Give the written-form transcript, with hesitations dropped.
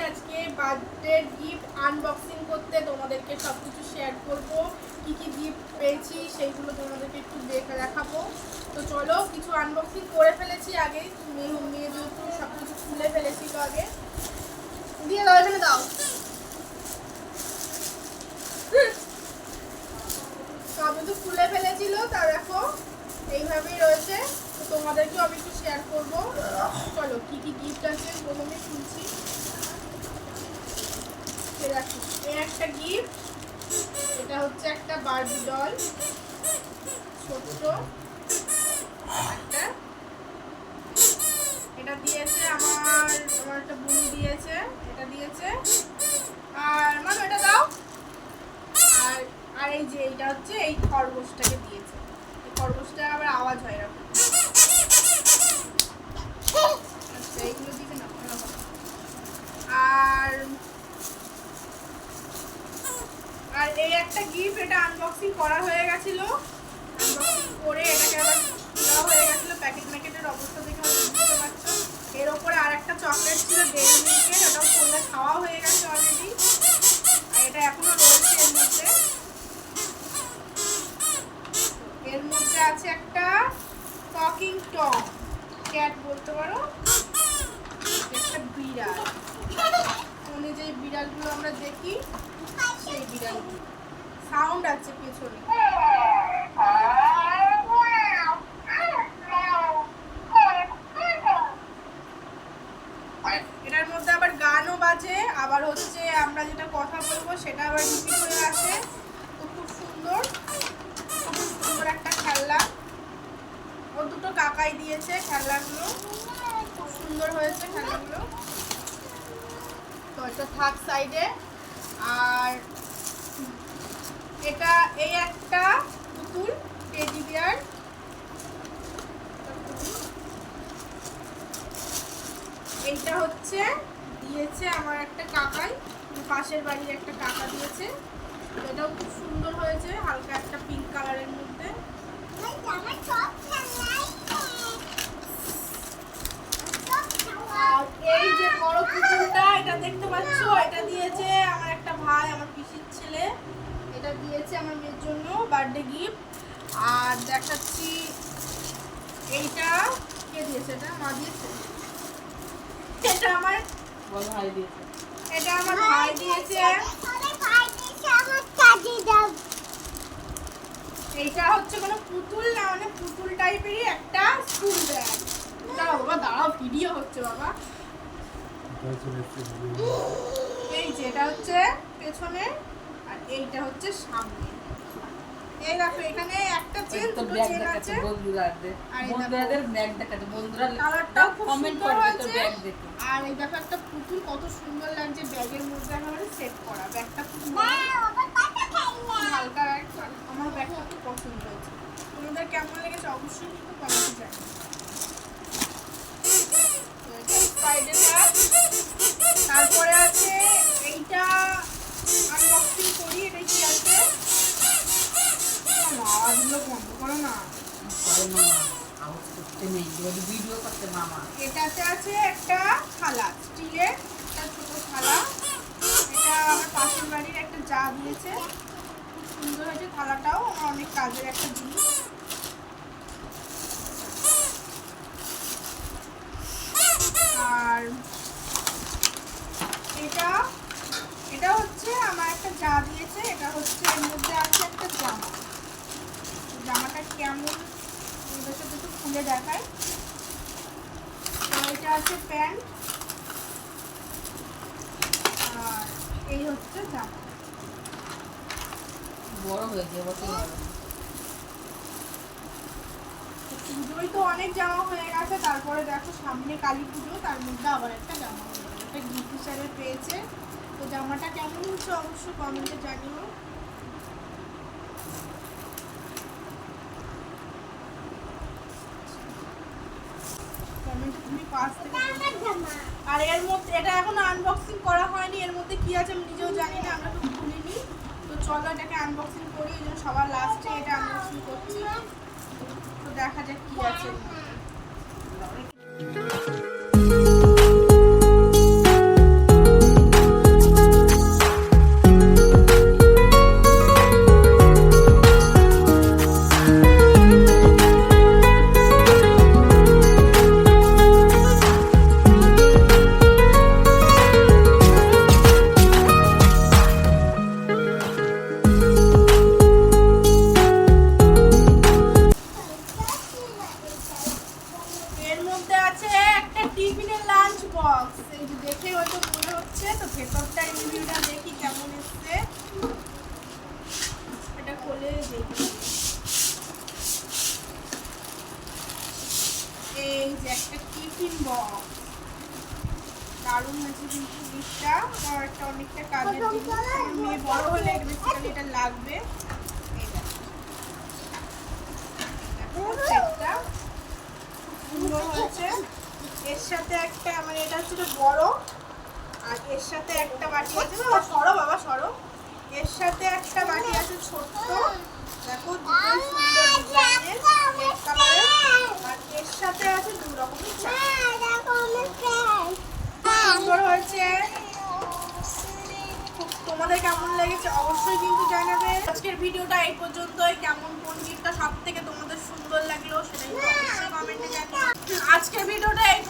আজকে birthday gift unboxing করতে তোমাদেরকে সবকিছু শেয়ার করব। কি কি গিফট পেয়েছি সেইগুলো তোমাদেরকে একটু দেখাবো। তো চলো কিছু আনবক্সিং করে ফেলেছি আগে, মেয়ে যেহেতু সবকিছু খুলে ফেলেছিল আগে। দিয়ে দাও, এখানে দাও। সব কিছু খুলে ফেলেছিল, তা দেখো এইভাবেই রয়েছে। তো তোমাদেরকেও আমি একটু শেয়ার করবো। চলো কি কি গিফট আছে প্রথমে শুনছি। দেখো এই একটা গিফট, এটা হচ্ছে একটা বারবি ডল, ছোট্ট একটা। এটা দিয়েছে আমার একটা বোন দিয়েছে, এটা দিয়েছে। আর মানে এটা দাও। আর আর এই যে এইটা হচ্ছে এই খরগোশটাকে দিয়েছে। এই খরগোশটা আবার আওয়াজ হয় এরকম। আচ্ছা এইগুলো দিকে না। আর আর এই একটা গিফট, এটা আনবক্সিং করা হয়ে গেছিল। আনবক্সিং করে এটাকে আবার খোলা হয়ে গেছিল। প্যাকেটের অবস্থা দেখে বুঝতে পারছো। এর ওপরে আর একটা চকলেট ছিল ডেইরি মিল্কের, ওটাও করলে খাওয়া হয়ে গেছে অলরেডি। আর এটা এখনো রয়েছে এর মধ্যে। এর মধ্যে আছে একটা টকিং টম, ক্যাট বলতে পারো, একটা বিড়াল। ফোনে যে বিড়ালগুলো আমরা দেখি সেই বিড়ালগুলো। সাউন্ড আছে পেছনে। এটার মধ্যে আবার গানও বাজে, আবার হচ্ছে আমরা যেটা কথা বলবো সেটা আবার রিপিট হয়ে আসে। তো খুব সুন্দর, খুব সুন্দর একটা খেলনা। ও দুটো কাকাই দিয়েছে খেলনাগুলো, খুব সুন্দর হয়েছে খেলনাগুলো। তো এটা থাক সাইডে। আর এটা এই একটা পুতুল টেডি বিয়ার। এইটা হচ্ছে দিয়েছে আমার একটা কাকাই, পাশের বাড়ির একটা কাকা দিয়েছে। এটাও খুব সুন্দর হয়েছে, হালকা একটা পিঙ্ক কালারের মধ্যে। আর এই যে বড় পুতুলটা, এটা দেখতে পাচ্ছ, এটা দিয়েছে আমার একটা ভাই, আমার পিসির ছেলে। এটা দিয়েছে আমার মেয়ের জন্য বার্থডে গিফট। আর দেখাচ্ছি এইটা কে দিয়েছে, এটা মা দিয়েছে। এটা আমার ভাই দিয়েছে, এটা আমার ভাই দিয়েছে। এইটা হচ্ছে কোনো পুতুল না, মানে পুতুল টাইপেরই একটা স্কুল ব্যাগ। দাঁড়াও বাবা, দাঁড়াও, ভিডিও হচ্ছে বাবা। এই যে এটা হচ্ছে পেছনে, আর এইটা হচ্ছে সামনে। এই দেখো এখানে একটা চেন, দুটো চেন আছে। বন্ধুরাদের ব্যাগ দেখাতে, বন্ধুরা কালারটাও খুব সুন্দর হয়েছে। আর এই দেখো একটা পুতুল, কত সুন্দর লাগছে ব্যাগের মধ্যে একেবারে সেট করা। ব্যাগটা খুব হালকা, আমার ব্যাগটা খুব পছন্দ হয়েছে। তোমাদের কেমন লেগেছে অবশ্যই কিন্তু কমেন্টে জানাবে। তারপরে আছে এইটা আনবক্সিং করি। এটা কি আছে, আওয়াজগুলো বন্ধ করো না। এটাতে আছে একটা থালা, স্টিলের একটা ছোট থালা। এটা আমার পাশের বাড়ির একটা যা দিয়েছে, খুব সুন্দর হয়েছে থালাটাও, আমার অনেক কাজের একটা জিনিস। আর এটা হচ্ছে আমার একটা যা দিয়েছে। এটা হচ্ছে এর মধ্যে আছে একটা জামা। জামাটা কেমন এদের সাথে একটু খুলে দেখায়। তো এটা আছে প্যান্ট, আর এই হচ্ছে জামা। বড় হয়েছে, পুজোয় তো অনেক জামা হয়ে গেছে। তারপরে দেখো সামনে কালী পুজো, তার মধ্যে আবার একটা জামা একটা গিফট হিসাবে পেয়েছে। তো জামাটা কেমন হচ্ছে অবশ্যই কমেন্টে জানিও। তুমি পাশ থেকে। আর এর মধ্যে এটা এখনো আনবক্সিং করা হয়নি, এর মধ্যে কি আছে আমি নিজেও জানি না, আমরা তো খুলিনি। তো চলো এটাকে আনবক্সিং করি, এই জন্য সবার লাস্টে এটা আনবক্সিং করছি। তো দেখা যাক কি আছে। বক্স, এই যে দেখে হয়তো মনে হচ্ছে। তো ভেতরটা রিভিউটা দেখি কেমন এসছে। এটা খুলে দেখি। এই যে একটা টিফিন বক্স, দারুণ হয়েছে কিন্তু জিনিসটা। আমার একটা অনেকটা কাজের জিনিস, মেয়ে বড় হলে বেসিক্যালি এটা লাগবে। সেটটা সুন্দর হয়েছে। এর সাথে একটা মানে এটা হচ্ছে বড়, আর এর সাথে একটা বাটি আছে। বাবা সরো, বাবা সরো। এর সাথে একটা বাটি আছে ছোট্ট, দেখো দুটোই সুন্দর ডিজাইনের রেড কালারের। আর এর সাথে আছে দু রকমের সুন্দর হয়েছে। তোমাদের কেমন লেগেছে অবশ্যই কিন্তু জানাবে। আজকের ভিডিওটা এই পর্যন্তই। কেমন কোন গিফটটা সব থেকে তোমাদের সুন্দর লাগলো সেটা কিন্তু অবশ্যই কমেন্টে জানাবে। আজকের ভিডিওটা এই